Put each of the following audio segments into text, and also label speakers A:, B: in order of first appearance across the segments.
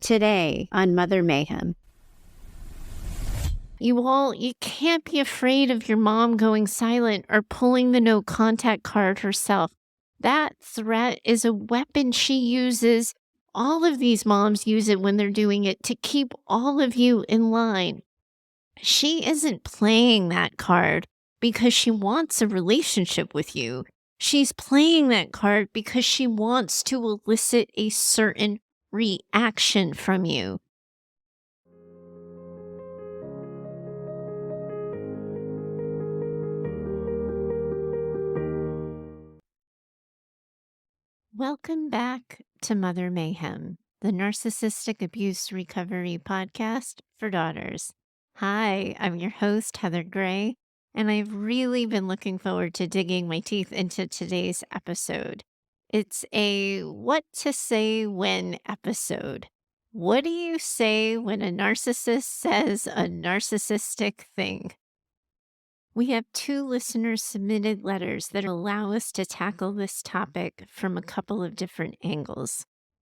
A: Today on Mother Mayhem. You can't be afraid of your mom going silent or pulling the no contact card herself. That threat is a weapon she uses. All of these moms use it when they're doing it to keep all of you in line. She isn't playing that card because she wants a relationship with you. She's playing that card because she wants to elicit a certain reaction from you. Welcome back to Mother Mayhem, the Narcissistic Abuse Recovery Podcast for daughters. Hi, I'm your host, Heather Gray, and I've really been looking forward to digging my teeth into today's episode. It's a what to say when episode. What do you say when a narcissist says a narcissistic thing? We have 2 listeners submitted letters that allow us to tackle this topic from a couple of different angles.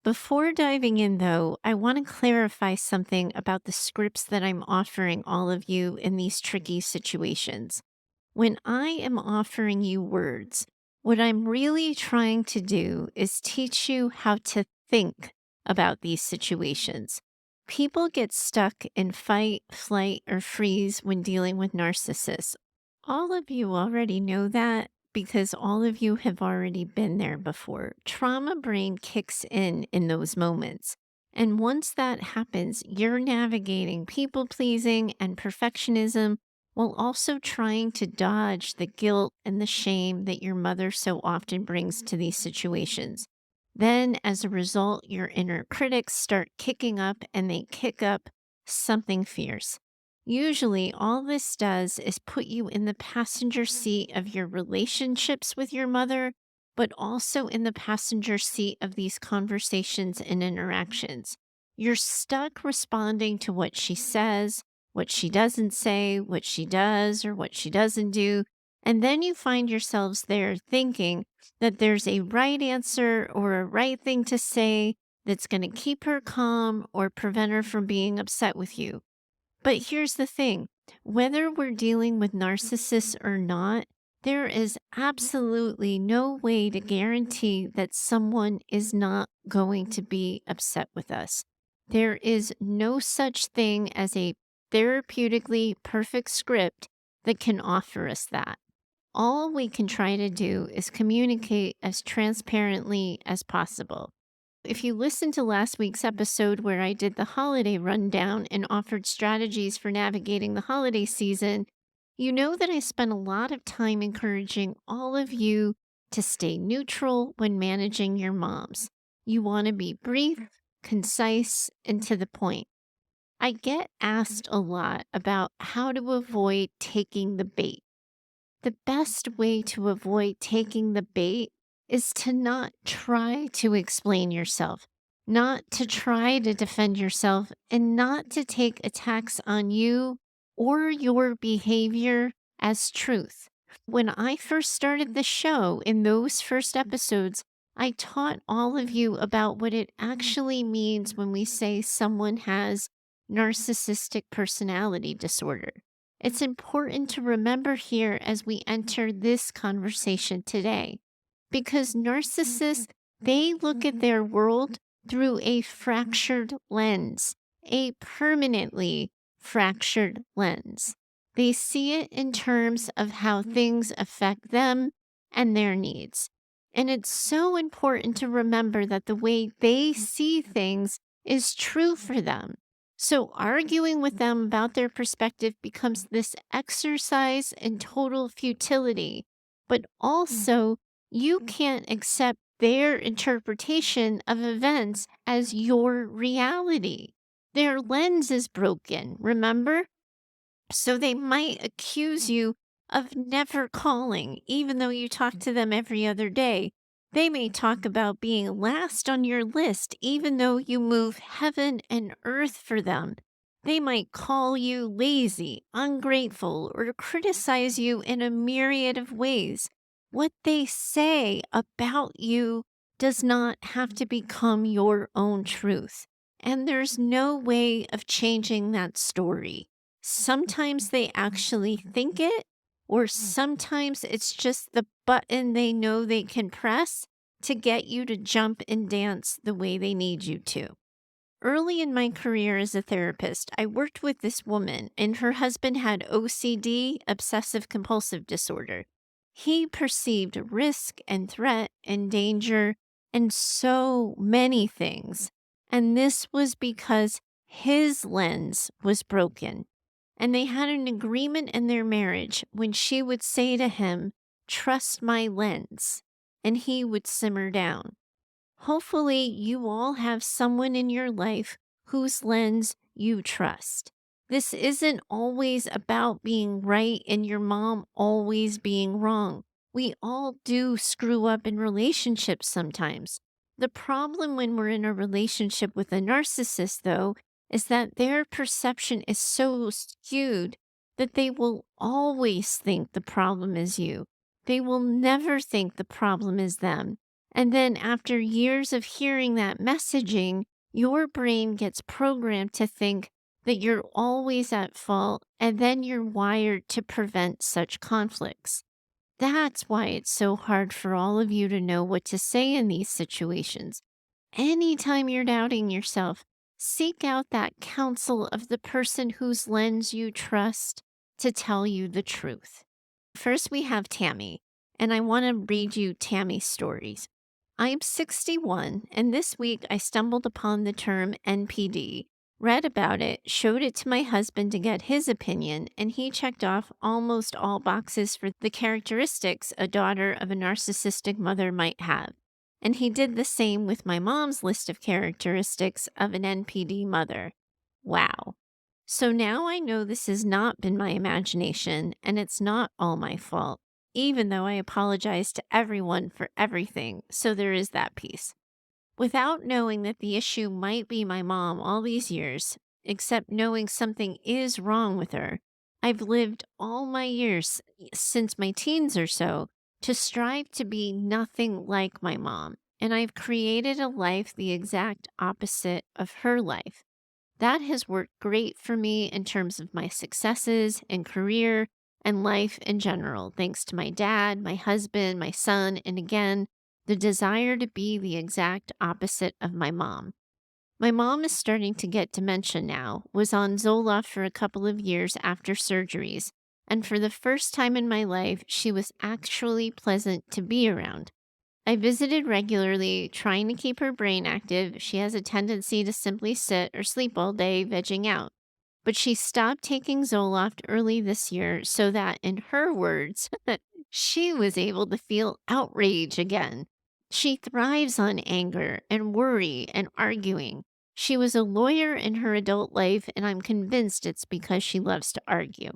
A: Before diving in, though, I want to clarify something about the scripts that I'm offering all of you in these tricky situations. When I am offering you words, what I'm really trying to do is teach you how to think about these situations. People get stuck in fight, flight, or freeze when dealing with narcissists. All of you already know that because all of you have already been there before. Trauma brain kicks in those moments. And once that happens, you're navigating people pleasing and perfectionism while also trying to dodge the guilt and the shame that your mother so often brings to these situations. Then, as a result, your inner critics start kicking up and they kick up something fierce. Usually, all this does is put you in the passenger seat of your relationships with your mother, but also in the passenger seat of these conversations and interactions. You're stuck responding to what she says, what she doesn't say, what she does, or what she doesn't do. And then you find yourselves there thinking that there's a right answer or a right thing to say that's going to keep her calm or prevent her from being upset with you. But here's the thing, whether we're dealing with narcissists or not, there is absolutely no way to guarantee that someone is not going to be upset with us. There is no such thing as a therapeutically perfect script that can offer us that. All we can try to do is communicate as transparently as possible. If you listened to last week's episode where I did the holiday rundown and offered strategies for navigating the holiday season, you know that I spent a lot of time encouraging all of you to stay neutral when managing your moms. You want to be brief, concise, and to the point. I get asked a lot about how to avoid taking the bait. The best way to avoid taking the bait is to not try to explain yourself, not to try to defend yourself, and not to take attacks on you or your behavior as truth. When I first started the show, in those first episodes, I taught all of you about what it actually means when we say someone has narcissistic personality disorder. It's important to remember here as we enter this conversation today, because narcissists, they look at their world through a fractured lens, a permanently fractured lens. They see it in terms of how things affect them and their needs. And it's so important to remember that the way they see things is true for them. So arguing with them about their perspective becomes this exercise in total futility, but also you can't accept their interpretation of events as your reality. Their lens is broken, remember? So they might accuse you of never calling, even though you talk to them every other day. They may talk about being last on your list, even though you move heaven and earth for them. They might call you lazy, ungrateful, or criticize you in a myriad of ways. What they say about you does not have to become your own truth. And there's no way of changing that story. Sometimes they actually think it, or sometimes it's just the button they know they can press to get you to jump and dance the way they need you to. Early in my career as a therapist, I worked with this woman, and her husband had OCD, obsessive compulsive disorder. He perceived risk and threat and danger and so many things. And this was because his lens was broken. And they had an agreement in their marriage when she would say to him, "Trust my lens," and he would simmer down. Hopefully, you all have someone in your life whose lens you trust. This isn't always about being right and your mom always being wrong. We all do screw up in relationships sometimes. The problem when we're in a relationship with a narcissist, though, is that their perception is so skewed that they will always think the problem is you. They will never think the problem is them. And then after years of hearing that messaging, your brain gets programmed to think that you're always at fault, and then you're wired to prevent such conflicts. That's why it's so hard for all of you to know what to say in these situations. Anytime you're doubting yourself, seek out that counsel of the person whose lens you trust to tell you the truth. First, we have Tammy, and I want to read you Tammy's stories. I'm 61, and this week I stumbled upon the term NPD, read about it, showed it to my husband to get his opinion, and he checked off almost all boxes for the characteristics a daughter of a narcissistic mother might have. And he did the same with my mom's list of characteristics of an NPD mother. Wow. So now I know this has not been my imagination, and it's not all my fault, even though I apologize to everyone for everything. So there is that piece. Without knowing that the issue might be my mom all these years, except knowing something is wrong with her, I've lived all my years, since my teens or so, to strive to be nothing like my mom. And I've created a life the exact opposite of her life. That has worked great for me in terms of my successes and career and life in general, thanks to my dad, my husband, my son, and again, the desire to be the exact opposite of my mom. My mom is starting to get dementia now, was on Zoloft for a couple of years after surgeries, and for the first time in my life, she was actually pleasant to be around. I visited regularly, trying to keep her brain active. She has a tendency to simply sit or sleep all day, vegging out. But she stopped taking Zoloft early this year so that, in her words, she was able to feel outrage again. She thrives on anger and worry and arguing. She was a lawyer in her adult life, and I'm convinced it's because she loves to argue.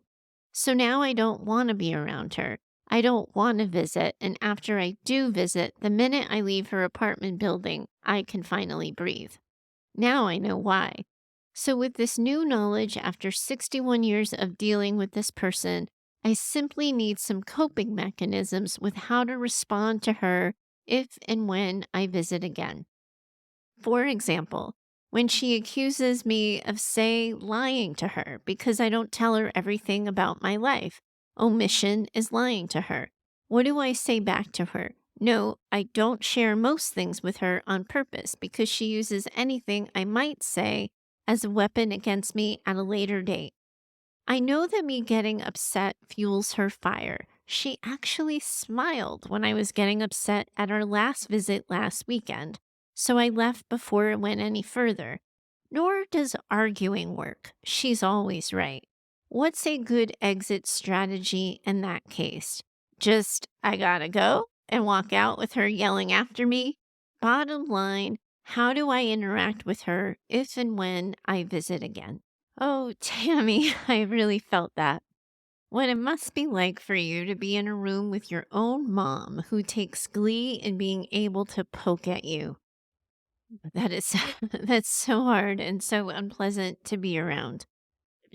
A: So now I don't want to be around her. I don't want to visit, and after I do visit, the minute I leave her apartment building, I can finally breathe. Now I know why. So, with this new knowledge, after 61 years of dealing with this person, I simply need some coping mechanisms with how to respond to her if and when I visit again. For example, when she accuses me of, say, lying to her because I don't tell her everything about my life. Omission is lying to her. What do I say back to her? No, I don't share most things with her on purpose because she uses anything I might say as a weapon against me at a later date. I know that me getting upset fuels her fire. She actually smiled when I was getting upset at our last visit last weekend, so I left before it went any further. Nor does arguing work. She's always right. What's a good exit strategy in that case? Just, I gotta go and walk out with her yelling after me? Bottom line, how do I interact with her if and when I visit again? Oh, Tammy, I really felt that. What it must be like for you to be in a room with your own mom who takes glee in being able to poke at you. That is that's so hard and so unpleasant to be around.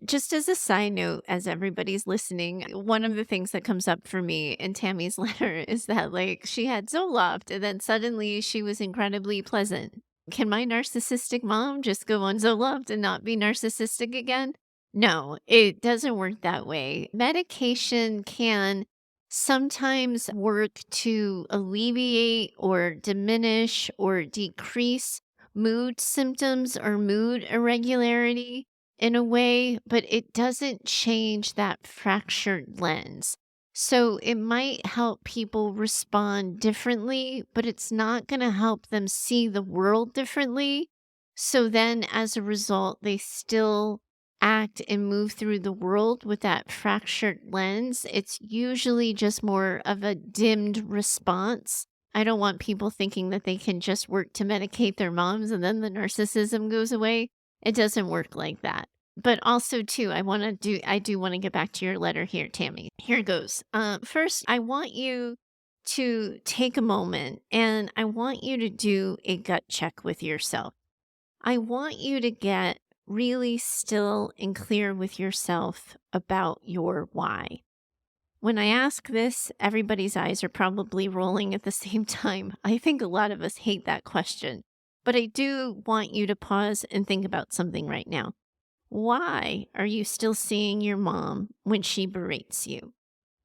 A: Just as a side note, as everybody's listening, one of the things that comes up for me in Tammy's letter is that like she had Zoloft and then suddenly she was incredibly pleasant. Can my narcissistic mom just go unloved and not be narcissistic again? No, it doesn't work that way. Medication can sometimes work to alleviate or diminish or decrease mood symptoms or mood irregularity in a way, but it doesn't change that fractured lens. So it might help people respond differently, but it's not going to help them see the world differently. So then, as a result, they still act and move through the world with that fractured lens. It's usually just more of a dimmed response. I don't want people thinking that they can just work to medicate their moms and then the narcissism goes away. It doesn't work like that. But also too, I do want to get back to your letter here, Tammy. Here goes. First, I want you to take a moment and I want you to do a gut check with yourself. I want you to get really still and clear with yourself about your why. When I ask this, everybody's eyes are probably rolling at the same time. I think a lot of us hate that question, but I do want you to pause and think about something right now. Why are you still seeing your mom when she berates you?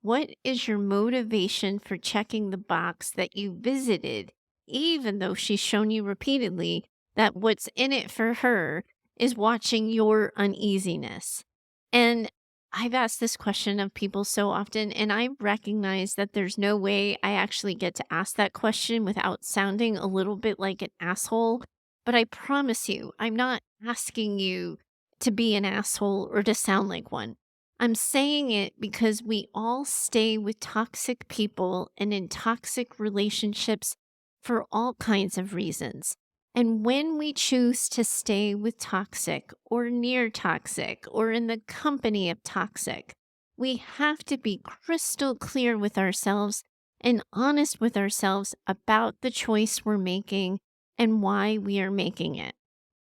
A: What is your motivation for checking the box that you visited, even though she's shown you repeatedly that what's in it for her is watching your uneasiness? And I've asked this question of people so often, and I recognize that there's no way I actually get to ask that question without sounding a little bit like an asshole. But I promise you, I'm not asking you to be an asshole or to sound like one. I'm saying it because we all stay with toxic people and in toxic relationships for all kinds of reasons. And when we choose to stay with toxic or near toxic or in the company of toxic, we have to be crystal clear with ourselves and honest with ourselves about the choice we're making and why we are making it.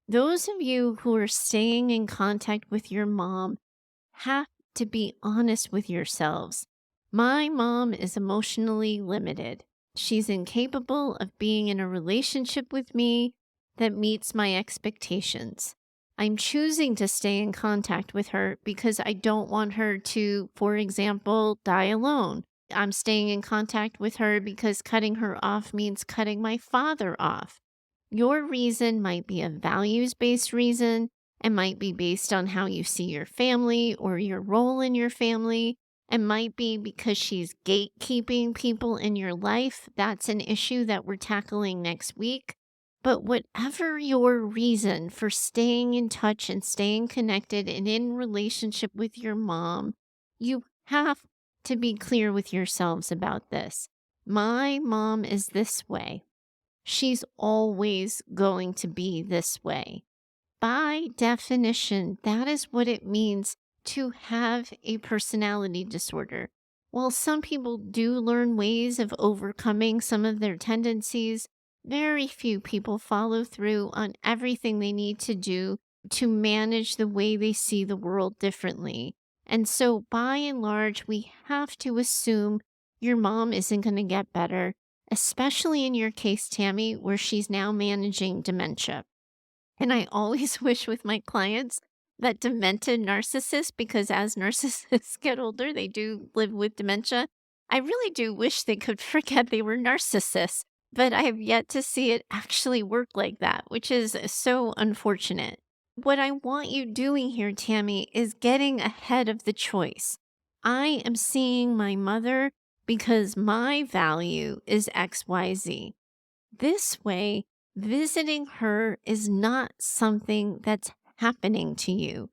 A: Those of you who are staying in contact with your mom have to be honest with yourselves. My mom is emotionally limited. She's incapable of being in a relationship with me that meets my expectations. I'm choosing to stay in contact with her because I don't want her to, for example, die alone. I'm staying in contact with her because cutting her off means cutting my father off. Your reason might be a values-based reason. It might be based on how you see your family or your role in your family. It might be because she's gatekeeping people in your life. That's an issue that we're tackling next week. But whatever your reason for staying in touch and staying connected and in relationship with your mom, you have to be clear with yourselves about this. My mom is this way. She's always going to be this way. By definition, that is what it means to have a personality disorder. While some people do learn ways of overcoming some of their tendencies, very few people follow through on everything they need to do to manage the way they see the world differently. And so, by and large, we have to assume your mom isn't going to get better, especially in your case, Tammy, where she's now managing dementia. And I always wish with my clients that demented narcissists, because as narcissists get older, they do live with dementia. I really do wish they could forget they were narcissists, but I have yet to see it actually work like that, which is so unfortunate. What I want you doing here, Tammy, is getting ahead of the choice. I am seeing my mother because my value is XYZ. This way, visiting her is not something that's happening to you.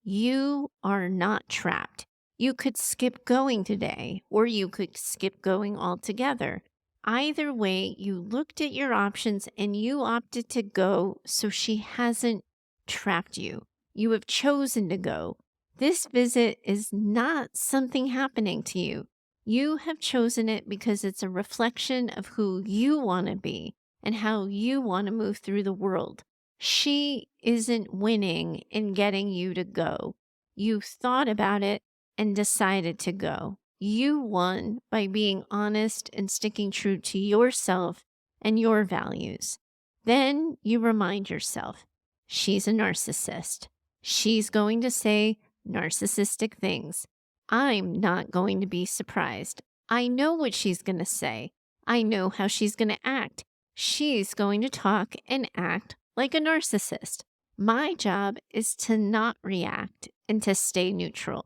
A: You are not trapped. You could skip going today, or you could skip going altogether. Either way, you looked at your options and you opted to go, so she hasn't trapped you. You have chosen to go. This visit is not something happening to you. You have chosen it because it's a reflection of who you want to be and how you want to move through the world. She isn't winning in getting you to go. You thought about it and decided to go. You won by being honest and sticking true to yourself and your values. Then you remind yourself, she's a narcissist. She's going to say narcissistic things. I'm not going to be surprised. I know what she's going to say. I know how she's going to act. She's going to talk and act like a narcissist. My job is to not react and to stay neutral.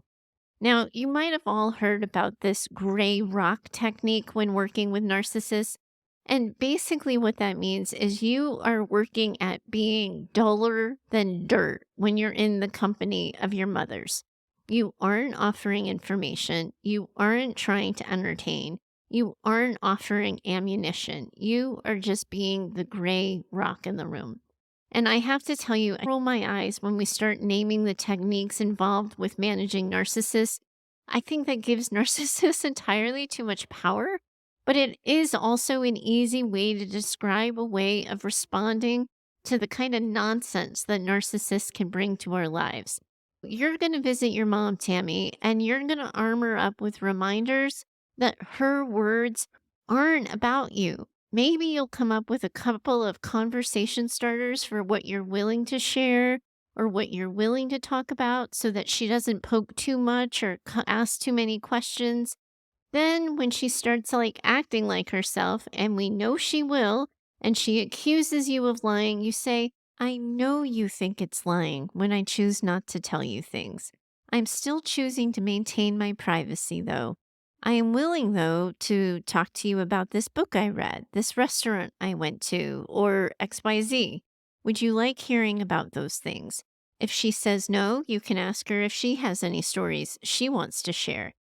A: Now, you might have all heard about this gray rock technique when working with narcissists. And basically, what that means is you are working at being duller than dirt when you're in the company of your mothers. You aren't offering information. You aren't trying to entertain. You aren't offering ammunition. You are just being the gray rock in the room. And I have to tell you, I roll my eyes when we start naming the techniques involved with managing narcissists. I think that gives narcissists entirely too much power, but it is also an easy way to describe a way of responding to the kind of nonsense that narcissists can bring to our lives. You're going to visit your mom, Tammy, and you're going to arm her up with reminders that her words aren't about you. Maybe you'll come up with a couple of conversation starters for what you're willing to share or what you're willing to talk about so that she doesn't poke too much or ask too many questions. Then, when she starts acting like herself, and we know she will, and she accuses you of lying, you say, I know you think it's lying when I choose not to tell you things. I'm still choosing to maintain my privacy, though. I am willing, though, to talk to you about this book I read, this restaurant I went to, or XYZ. Would you like hearing about those things? If she says no, you can ask her if she has any stories she wants to share.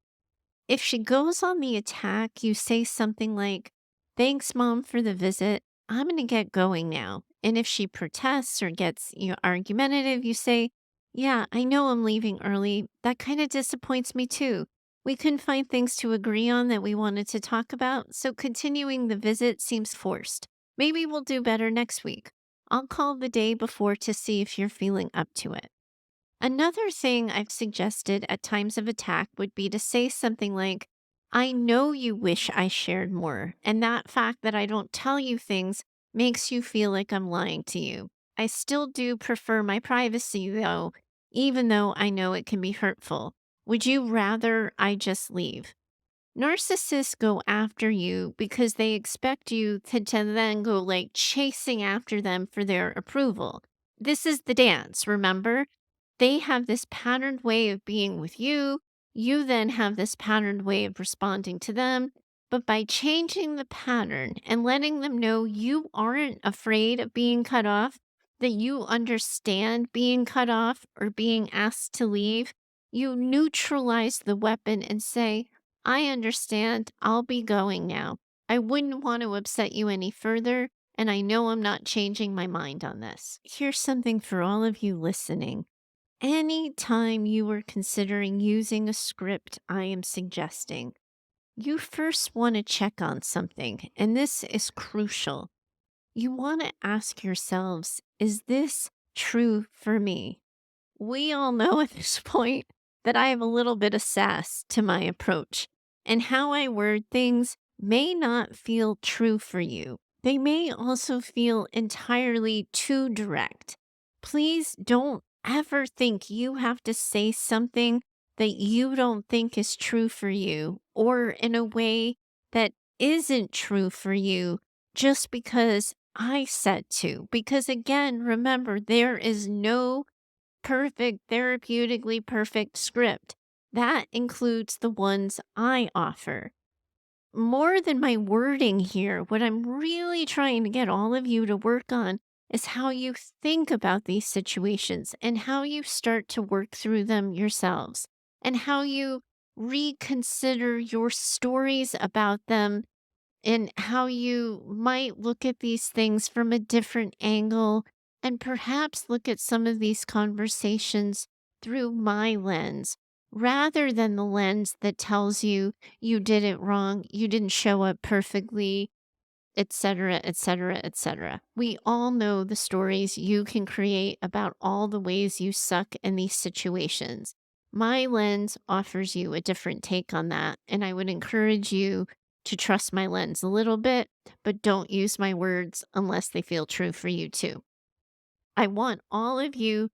A: If she goes on the attack, you say something like, thanks, Mom, for the visit. I'm going to get going now. And if she protests or gets argumentative, you say, yeah, I know I'm leaving early. That kind of disappoints me too. We couldn't find things to agree on that we wanted to talk about, so continuing the visit seems forced. Maybe we'll do better next week. I'll call the day before to see if you're feeling up to it. Another thing I've suggested at times of attack would be to say something like, I know you wish I shared more, and that fact that I don't tell you things makes you feel like I'm lying to you. I still do prefer my privacy, though, even though I know it can be hurtful. Would you rather I just leave? Narcissists go after you because they expect you to then go chasing after them for their approval. This is the dance, remember? They have this patterned way of being with you. You then have this patterned way of responding to them. But by changing the pattern and letting them know you aren't afraid of being cut off, that you understand being cut off or being asked to leave, you neutralize the weapon and say, I understand. I'll be going now. I wouldn't want to upset you any further, and I know I'm not changing my mind on this. Here's something for all of you listening. Anytime you are considering using a script I am suggesting, you first want to check on something, and this is crucial. You want to ask yourselves, is this true for me? We all know at this point that I have a little bit of sass to my approach, and how I word things may not feel true for you. They may also feel entirely too direct. Please don't ever think you have to say something that you don't think is true for you or in a way that isn't true for you just because I said to. Because again, remember, there is no perfect, therapeutically perfect script. That includes the ones I offer. More than my wording here, what I'm really trying to get all of you to work on is how you think about these situations and how you start to work through them yourselves and how you reconsider your stories about them and how you might look at these things from a different angle and perhaps look at some of these conversations through my lens rather than the lens that tells you you did it wrong, you didn't show up perfectly, etc., etc., etc. We all know the stories you can create about all the ways you suck in these situations. My lens offers you a different take on that, and I would encourage you to trust my lens a little bit, but don't use my words unless they feel true for you too. I want all of you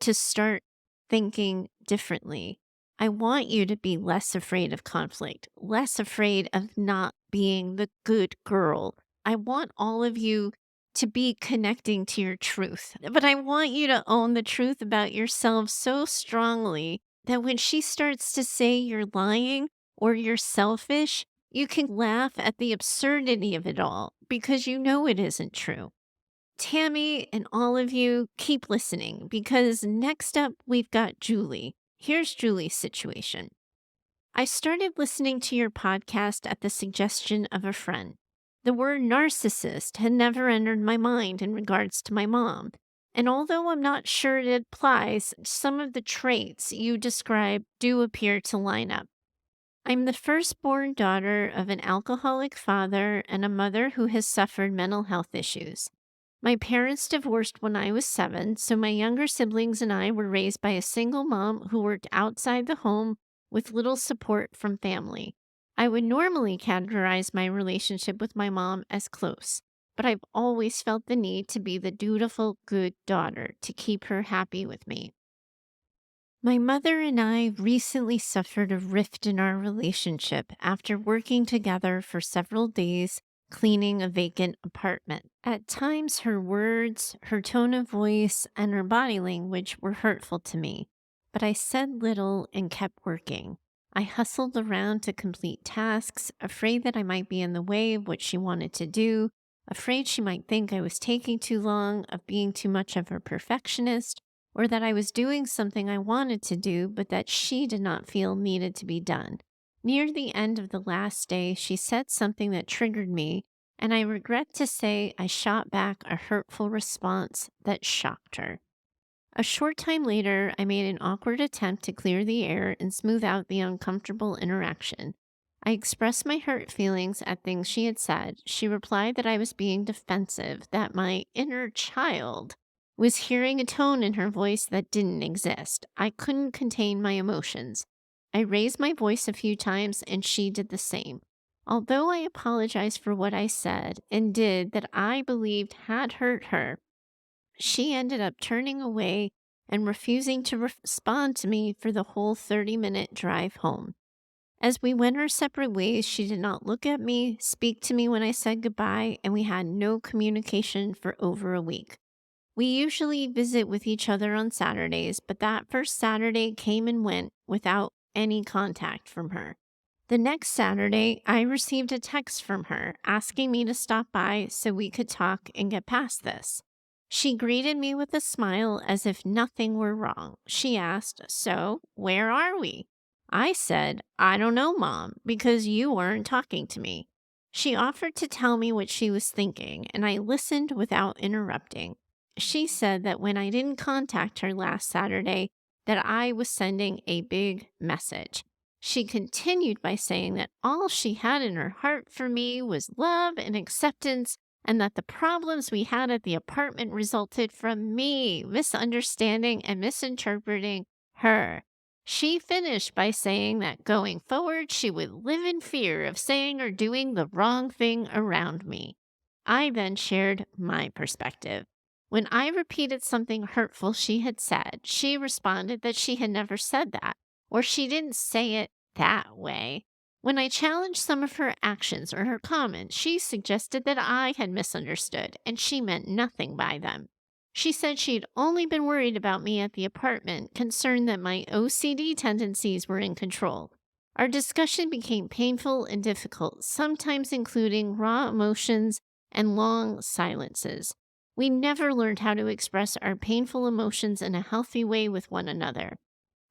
A: to start thinking differently. I want you to be less afraid of conflict, less afraid of not being the good girl. I want all of you to be connecting to your truth, but I want you to own the truth about yourself so strongly that when she starts to say you're lying or you're selfish, you can laugh at the absurdity of it all because you know it isn't true. Tammy and all of you, keep listening because next up we've got Julie. Here's Julie's situation. I started listening to your podcast at the suggestion of a friend. The word narcissist had never entered my mind in regards to my mom. And although I'm not sure it applies, some of the traits you describe do appear to line up. I'm the firstborn daughter of an alcoholic father and a mother who has suffered mental health issues. My parents divorced when I was 7, so my younger siblings and I were raised by a single mom who worked outside the home with little support from family. I would normally categorize my relationship with my mom as close, but I've always felt the need to be the dutiful, good daughter to keep her happy with me. My mother and I recently suffered a rift in our relationship after working together for several days cleaning a vacant apartment. At times, her words, her tone of voice, and her body language were hurtful to me, but I said little and kept working. I hustled around to complete tasks, afraid that I might be in the way of what she wanted to do, afraid she might think I was taking too long, of being too much of a perfectionist, or that I was doing something I wanted to do, but that she did not feel needed to be done. Near the end of the last day, she said something that triggered me, and I regret to say I shot back a hurtful response that shocked her. A short time later, I made an awkward attempt to clear the air and smooth out the uncomfortable interaction. I expressed my hurt feelings at things she had said. She replied that I was being defensive, that my inner child was hearing a tone in her voice that didn't exist. I couldn't contain my emotions. I raised my voice a few times and she did the same. Although I apologized for what I said and did that I believed had hurt her, she ended up turning away and refusing to respond to me for the whole 30-minute drive home. As we went our separate ways, she did not look at me, speak to me when I said goodbye, and we had no communication for over a week. We usually visit with each other on Saturdays, but that first Saturday came and went without any contact from her. The next Saturday, I received a text from her asking me to stop by so we could talk and get past this. She greeted me with a smile as if nothing were wrong. She asked, "So, where are we?" I said, "I don't know, Mom, because you weren't talking to me." She offered to tell me what she was thinking, and I listened without interrupting. She said that when I didn't contact her last Saturday, that I was sending a big message. She continued by saying that all she had in her heart for me was love and acceptance, and that the problems we had at the apartment resulted from me misunderstanding and misinterpreting her. She finished by saying that going forward, she would live in fear of saying or doing the wrong thing around me. I then shared my perspective. When I repeated something hurtful she had said, she responded that she had never said that, or she didn't say it that way. When I challenged some of her actions or her comments, she suggested that I had misunderstood and she meant nothing by them. She said she'd only been worried about me at the apartment, concerned that my OCD tendencies were in control. Our discussion became painful and difficult, sometimes including raw emotions and long silences. We never learned how to express our painful emotions in a healthy way with one another.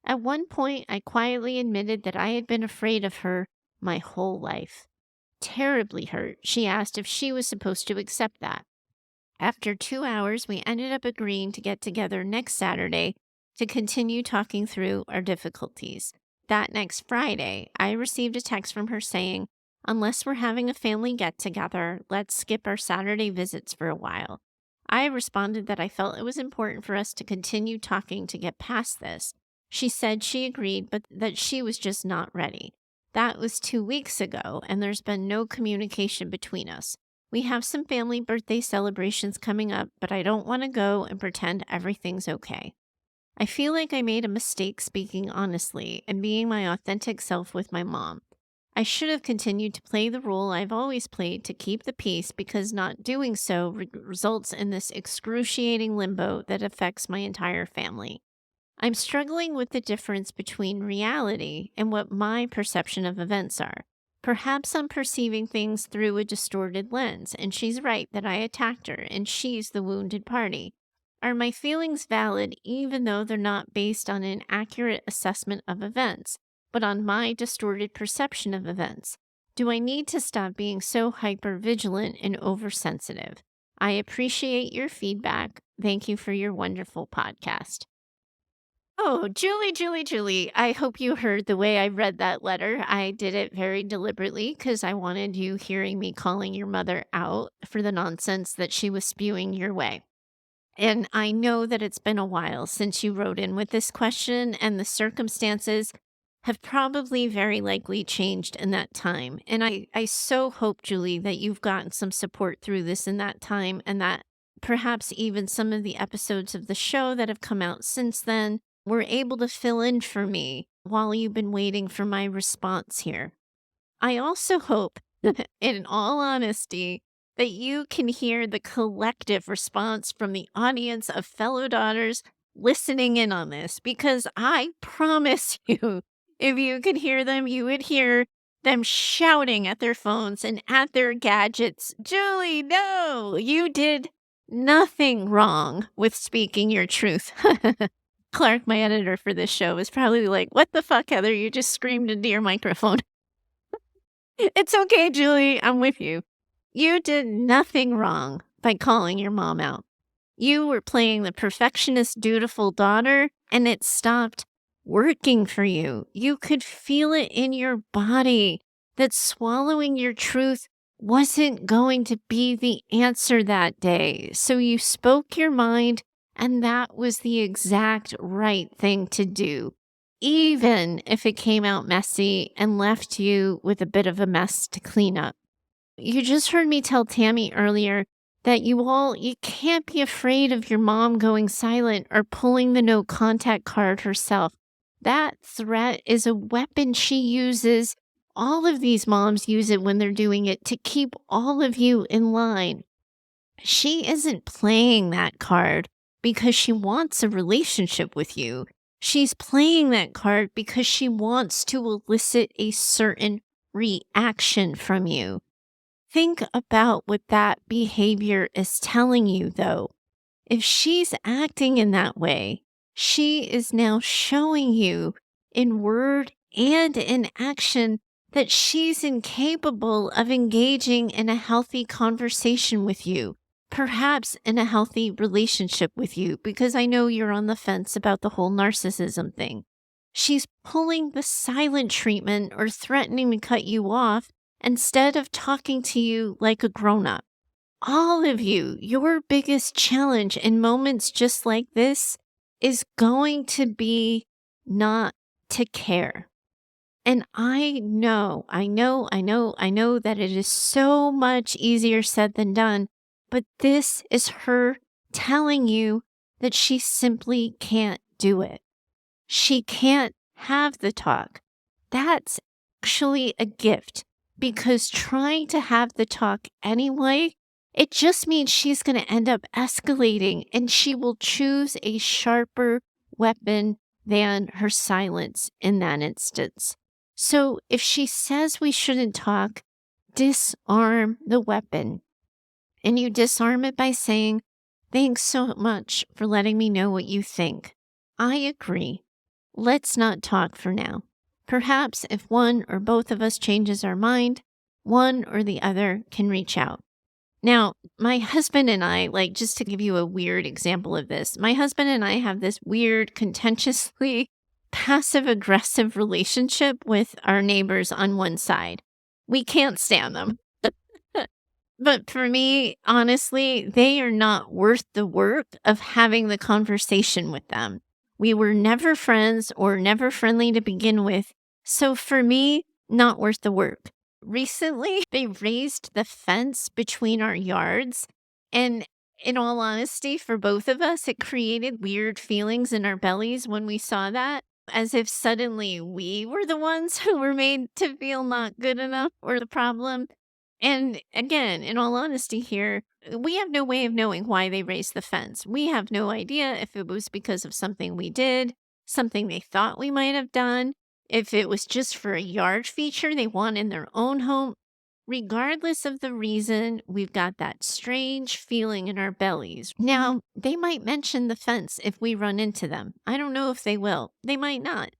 A: At one point, I quietly admitted that I had been afraid of her my whole life. Terribly hurt, she asked if she was supposed to accept that. After 2 hours, we ended up agreeing to get together next Saturday to continue talking through our difficulties. That next Friday, I received a text from her saying, "Unless we're having a family get-together, let's skip our Saturday visits for a while." I responded that I felt it was important for us to continue talking to get past this. She said she agreed, but that she was just not ready. That was 2 weeks ago, and there's been no communication between us. We have some family birthday celebrations coming up, but I don't want to go and pretend everything's okay. I feel like I made a mistake speaking honestly and being my authentic self with my mom. I should have continued to play the role I've always played to keep the peace because not doing so results in this excruciating limbo that affects my entire family. I'm struggling with the difference between reality and what my perception of events are. Perhaps I'm perceiving things through a distorted lens, and she's right that I attacked her and she's the wounded party. Are my feelings valid even though they're not based on an accurate assessment of events, but on my distorted perception of events? Do I need to stop being so hyper vigilant and oversensitive? I appreciate your feedback. Thank you for your wonderful podcast. Oh, Julie, I hope you heard the way I read that letter. I did it very deliberately because I wanted you hearing me calling your mother out for the nonsense that she was spewing your way. And I know that it's been a while since you wrote in with this question, and the circumstances have probably very likely changed in that time. And I so hope, Julie, that you've gotten some support through this in that time, and that perhaps even some of the episodes of the show that have come out since then were able to fill in for me while you've been waiting for my response here. I also hope, in all honesty, that you can hear the collective response from the audience of fellow daughters listening in on this, because I promise you, if you could hear them, you would hear them shouting at their phones and at their gadgets. Julie, no, you did nothing wrong with speaking your truth. Clark, my editor for this show, is probably like, what the fuck, Heather? You just screamed into your microphone. It's okay, Julie. I'm with you. You did nothing wrong by calling your mom out. You were playing the perfectionist, dutiful daughter, and it stopped working for you. You could feel it in your body that swallowing your truth wasn't going to be the answer that day. So you spoke your mind, and that was the exact right thing to do, even if it came out messy and left you with a bit of a mess to clean up. You just heard me tell Tammy earlier that you can't be afraid of your mom going silent or pulling the no contact card herself. That threat is a weapon she uses. All of these moms use it when they're doing it to keep all of you in line. She isn't playing that card because she wants a relationship with you. She's playing that card because she wants to elicit a certain reaction from you. Think about what that behavior is telling you, though. If she's acting in that way, she is now showing you in word and in action that she's incapable of engaging in a healthy conversation with you, perhaps in a healthy relationship with you, because I know you're on the fence about the whole narcissism thing. She's pulling the silent treatment or threatening to cut you off instead of talking to you like a grown-up. All of you, your biggest challenge in moments just like this is going to be not to care. And I know that it is so much easier said than done, but this is her telling you that she simply can't do it. She can't have the talk. That's actually a gift, because trying to have the talk anyway, it just means she's going to end up escalating, and she will choose a sharper weapon than her silence in that instance. So if she says we shouldn't talk, disarm the weapon. And you disarm it by saying, "Thanks so much for letting me know what you think. I agree. Let's not talk for now. Perhaps if one or both of us changes our mind, one or the other can reach out." Now, my husband and I, just to give you a weird example of this, my husband and I have this weird, contentiously passive-aggressive relationship with our neighbors on one side. We can't stand them. But for me, honestly, they are not worth the work of having the conversation with them. We were never friends or never friendly to begin with. So for me, not worth the work. Recently, they raised the fence between our yards, and in all honesty, for both of us, it created weird feelings in our bellies when we saw that, as if suddenly we were the ones who were made to feel not good enough or the problem. And again, in all honesty here, we have no way of knowing why they raised the fence. We have no idea if it was because of something we did, something they thought we might have done, if it was just for a yard feature they want in their own home. Regardless of the reason, we've got that strange feeling in our bellies. Now, they might mention the fence if we run into them. I don't know if they will. They might not.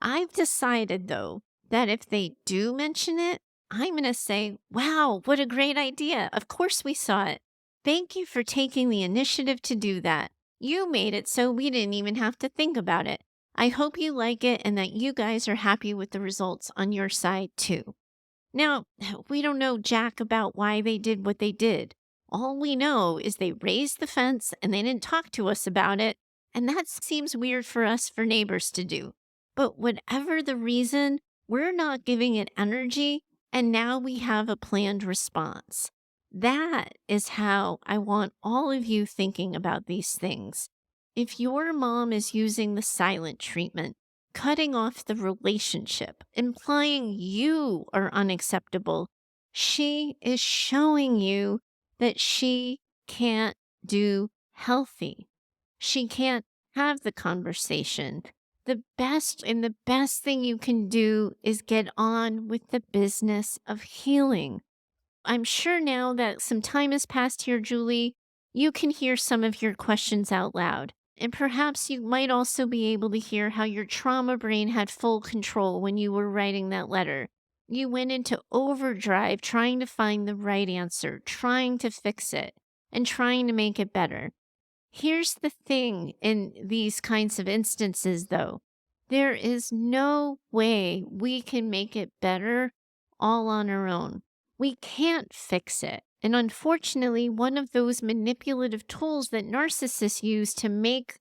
A: I've decided, though, that if they do mention it, I'm going to say, wow, what a great idea. Of course we saw it. Thank you for taking the initiative to do that. You made it so we didn't even have to think about it. I hope you like it and that you guys are happy with the results on your side too. Now, we don't know jack about why they did what they did. All we know is they raised the fence and they didn't talk to us about it, and that seems weird for us for neighbors to do. But whatever the reason, we're not giving it energy, and now we have a planned response. That is how I want all of you thinking about these things. If your mom is using the silent treatment, cutting off the relationship, implying you are unacceptable, she is showing you that she can't do healthy. She can't have the conversation. The best thing you can do is get on with the business of healing. I'm sure now that some time has passed here, Julie, you can hear some of your questions out loud. And perhaps you might also be able to hear how your trauma brain had full control when you were writing that letter. You went into overdrive trying to find the right answer, trying to fix it, and trying to make it better. Here's the thing in these kinds of instances, though. There is no way we can make it better all on our own. We can't fix it. And unfortunately, one of those manipulative tools that narcissists use to make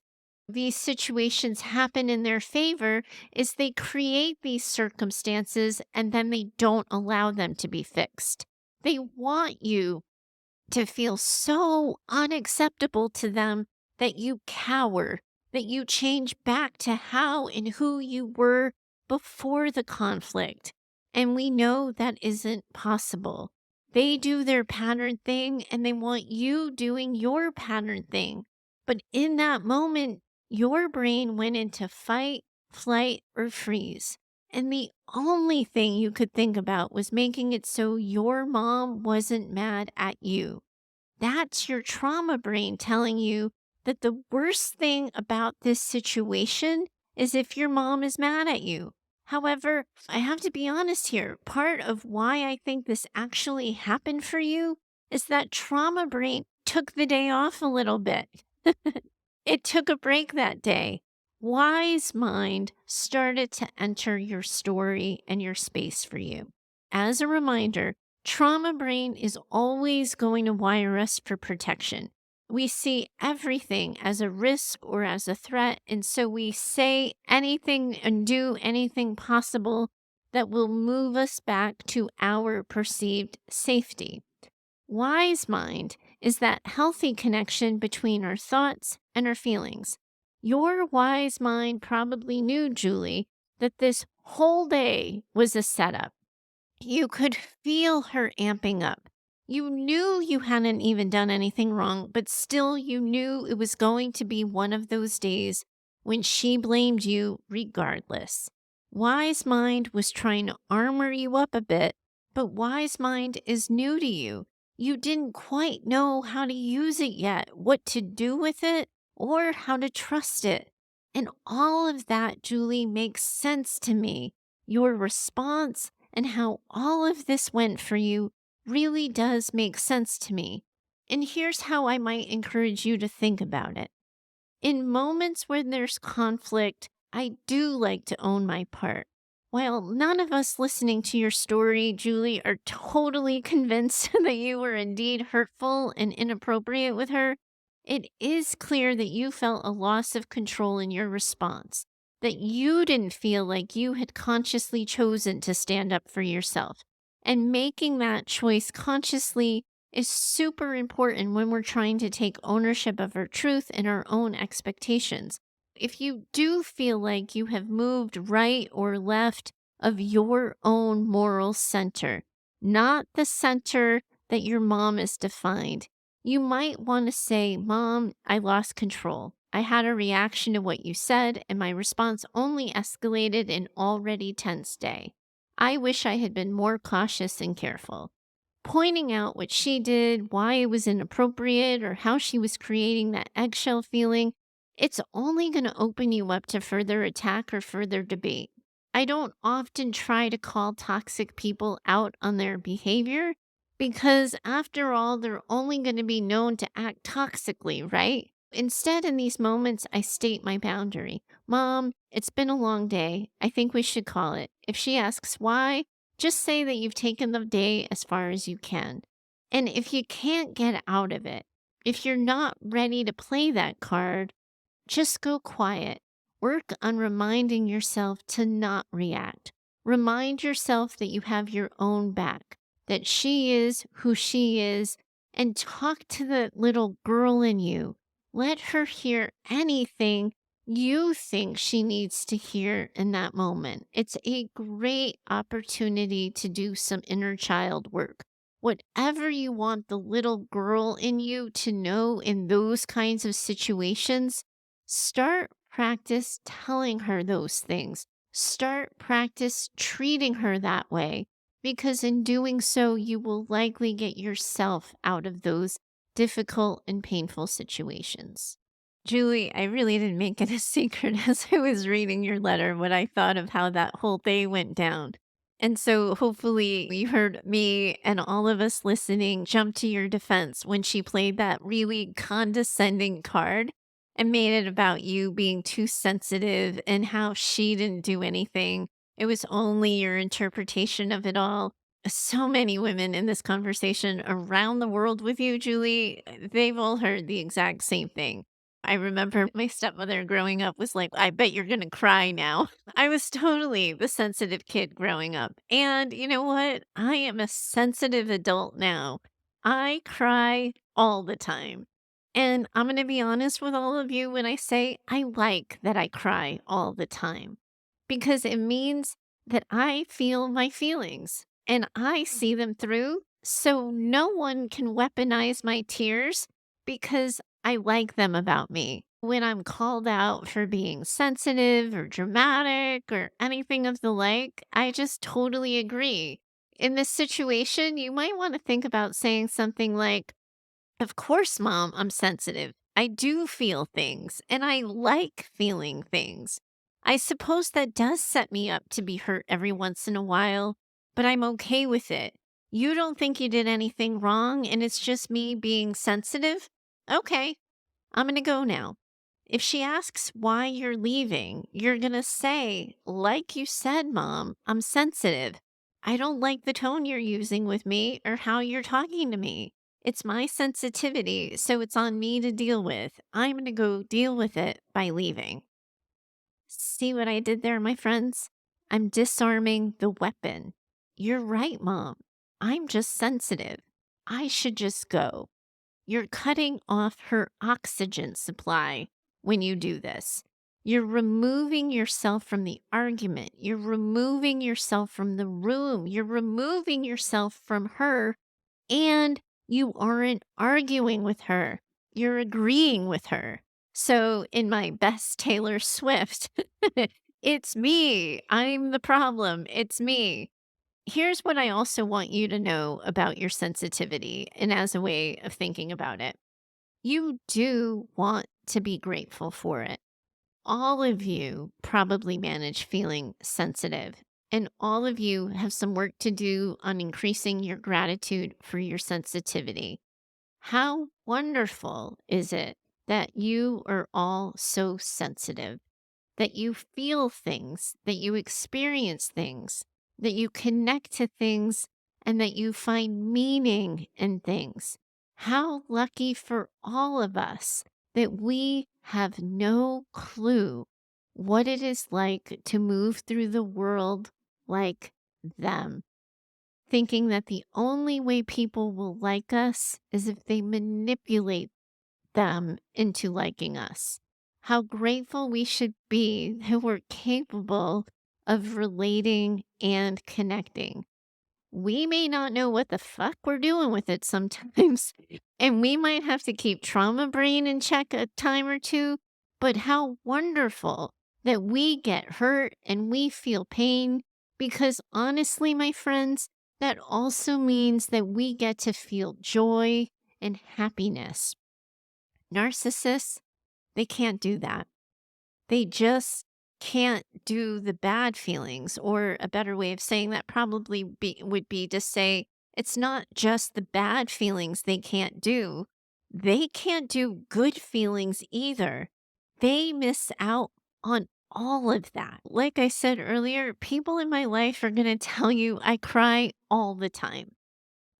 A: these situations happen in their favor is they create these circumstances and then they don't allow them to be fixed. They want you to feel so unacceptable to them that you cower, that you change back to how and who you were before the conflict. And we know that isn't possible. They do their pattern thing and they want you doing your pattern thing. But in that moment, your brain went into fight, flight, or freeze. And the only thing you could think about was making it so your mom wasn't mad at you. That's your trauma brain telling you that the worst thing about this situation is if your mom is mad at you. However, I have to be honest here. Part of why I think this actually happened for you is that trauma brain took the day off a little bit. It took a break that day. Wise mind started to enter your story and your space for you. As a reminder, trauma brain is always going to wire us for protection. We see everything as a risk or as a threat, and so we say anything and do anything possible that will move us back to our perceived safety. Wise mind is that healthy connection between our thoughts and our feelings. Your wise mind probably knew, Julie, that this whole day was a setup. You could feel her amping up. You knew you hadn't even done anything wrong, but still you knew it was going to be one of those days when she blamed you regardless. Wise mind was trying to armor you up a bit, but wise mind is new to you. You didn't quite know how to use it yet, what to do with it, or how to trust it. And all of that, Julie, makes sense to me. Your response and how all of this went for you really does make sense to me. And here's how I might encourage you to think about it. In moments when there's conflict, I do like to own my part. While none of us listening to your story, Julie, are totally convinced that you were indeed hurtful and inappropriate with her, it is clear that you felt a loss of control in your response. that you didn't feel like you had consciously chosen to stand up for yourself. And making that choice consciously is super important when we're trying to take ownership of our truth and our own expectations. If you do feel like you have moved right or left of your own moral center, not the center that your mom is defined, you might want to say, Mom, I lost control. I had a reaction to what you said, and my response only escalated an already tense day. I wish I had been more cautious and careful. Pointing out what she did, why it was inappropriate, or how she was creating that eggshell feeling, it's only going to open you up to further attack or further debate. I don't often try to call toxic people out on their behavior because, after all, they're only going to be known to act toxically, right? Instead, in these moments, I state my boundary. Mom, it's been a long day. I think we should call it. If she asks why, just say that you've taken the day as far as you can. And if you can't get out of it, if you're not ready to play that card, just go quiet. Work on reminding yourself to not react. Remind yourself that you have your own back, that she is who she is, and talk to the little girl in you. Let her hear anything you think she needs to hear in that moment. It's a great opportunity to do some inner child work. Whatever you want the little girl in you to know in those kinds of situations, start practice telling her those things. Start practice treating her that way, because in doing so, you will likely get yourself out of those difficult and painful situations. Julie, I really didn't make it a secret as I was reading your letter what I thought of how that whole day went down. And so hopefully you heard me and all of us listening jump to your defense when she played that really condescending card and made it about you being too sensitive and how she didn't do anything. It was only your interpretation of it all. So many women in this conversation around the world with you, Julie, they've all heard the exact same thing. I remember my stepmother growing up was like, I bet you're going to cry now. I was totally the sensitive kid growing up. And you know what? I am a sensitive adult now. I cry all the time. And I'm going to be honest with all of you when I say I like that I cry all the time, because it means that I feel my feelings and I see them through. So no one can weaponize my tears because I like them about me. When I'm called out for being sensitive or dramatic or anything of the like, I just totally agree. In this situation, you might want to think about saying something like, of course, Mom, I'm sensitive. I do feel things and I like feeling things. I suppose that does set me up to be hurt every once in a while, but I'm okay with it. You don't think you did anything wrong and it's just me being sensitive? Okay, I'm going to go now. If she asks why you're leaving, you're going to say, like you said, Mom, I'm sensitive. I don't like the tone you're using with me or how you're talking to me. It's my sensitivity, so it's on me to deal with. I'm going to go deal with it by leaving. See what I did there, my friends? I'm disarming the weapon. You're right, Mom. I'm just sensitive. I should just go. You're cutting off her oxygen supply when you do this. You're removing yourself from the argument. You're removing yourself from the room. You're removing yourself from her, and you aren't arguing with her. You're agreeing with her. So, in my best Taylor Swift, it's me. I'm the problem. It's me. Here's what I also want you to know about your sensitivity and as a way of thinking about it. You do want to be grateful for it. All of you probably manage feeling sensitive, and all of you have some work to do on increasing your gratitude for your sensitivity. How wonderful is it that you are all so sensitive, that you feel things, that you experience things, that you connect to things, and that you find meaning in things. How lucky for all of us that we have no clue what it is like to move through the world like them, thinking that the only way people will like us is if they manipulate them into liking us. How grateful we should be that we're capable of relating and connecting. We may not know what the fuck we're doing with it sometimes, and we might have to keep trauma brain in check a time or two, but how wonderful that we get hurt and we feel pain, because honestly, my friends, that also means that we get to feel joy and happiness. Narcissists, they can't do that. They just can't do the bad feelings, or a better way of saying that would be to say it's not just the bad feelings they can't do. They can't do good feelings either. They miss out on all of that. Like I said earlier, people in my life are going to tell you I cry all the time.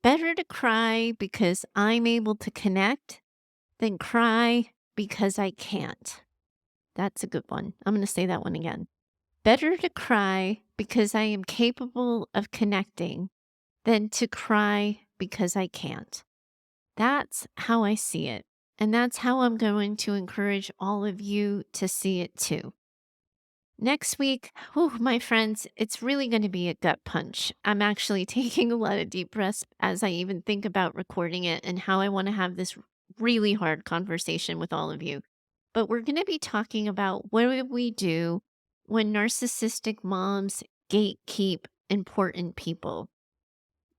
A: Better to cry because I'm able to connect than cry because I can't. That's a good one. I'm going to say that one again. Better to cry because I am capable of connecting than to cry because I can't. That's how I see it. And that's how I'm going to encourage all of you to see it too. Next week, my friends, it's really going to be a gut punch. I'm actually taking a lot of deep breaths as I even think about recording it and how I want to have this really hard conversation with all of you. But we're going to be talking about what do we do when narcissistic moms gatekeep important people.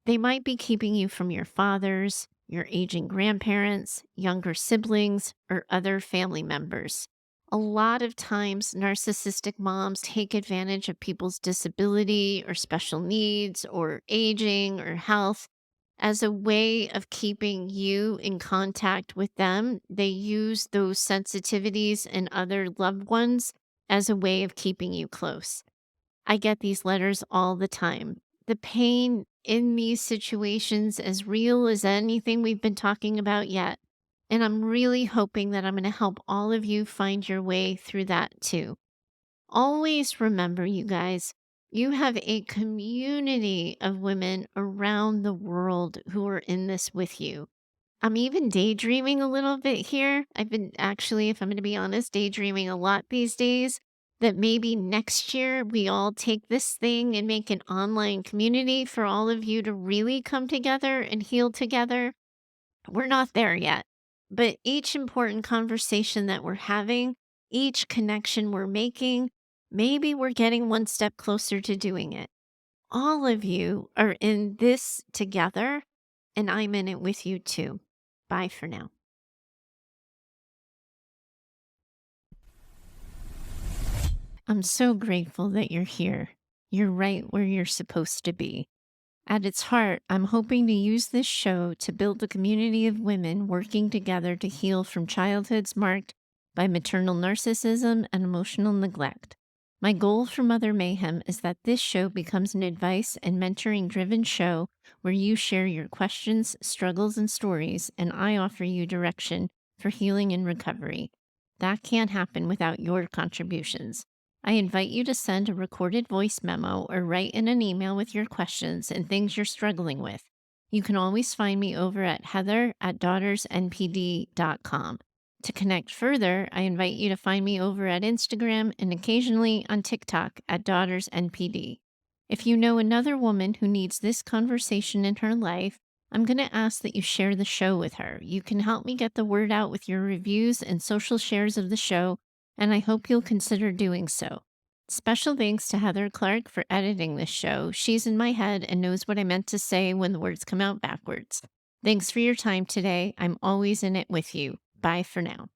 A: They might be keeping you from your fathers, your aging grandparents, younger siblings, or other family members. A lot of times, narcissistic moms take advantage of people's disability or special needs or aging or health as a way of keeping you in contact with them. They use those sensitivities and other loved ones as a way of keeping you close. I get these letters all the time. The pain in these situations as real as anything we've been talking about yet. And I'm really hoping that I'm going to help all of you find your way through that too. Always remember, you guys, you have a community of women around the world who are in this with you. I'm even daydreaming a little bit here. I've been actually, if I'm going to be honest, daydreaming a lot these days that maybe next year we all take this thing and make an online community for all of you to really come together and heal together. We're not there yet, but each important conversation that we're having, each connection we're making, maybe we're getting one step closer to doing it. All of you are in this together, and I'm in it with you too. Bye for now. I'm so grateful that you're here. You're right where you're supposed to be. At its heart, I'm hoping to use this show to build a community of women working together to heal from childhoods marked by maternal narcissism and emotional neglect. My goal for Mother Mayhem is that this show becomes an advice and mentoring driven show where you share your questions, struggles, and stories, and I offer you direction for healing and recovery. That can't happen without your contributions. I invite you to send a recorded voice memo or write in an email with your questions and things you're struggling with. You can always find me over at heather@daughtersnpd.com. To connect further, I invite you to find me over at Instagram and occasionally on TikTok at DaughtersNPD. If you know another woman who needs this conversation in her life, I'm going to ask that you share the show with her. You can help me get the word out with your reviews and social shares of the show, and I hope you'll consider doing so. Special thanks to Heather Clark for editing this show. She's in my head and knows what I meant to say when the words come out backwards. Thanks for your time today. I'm always in it with you. Bye for now.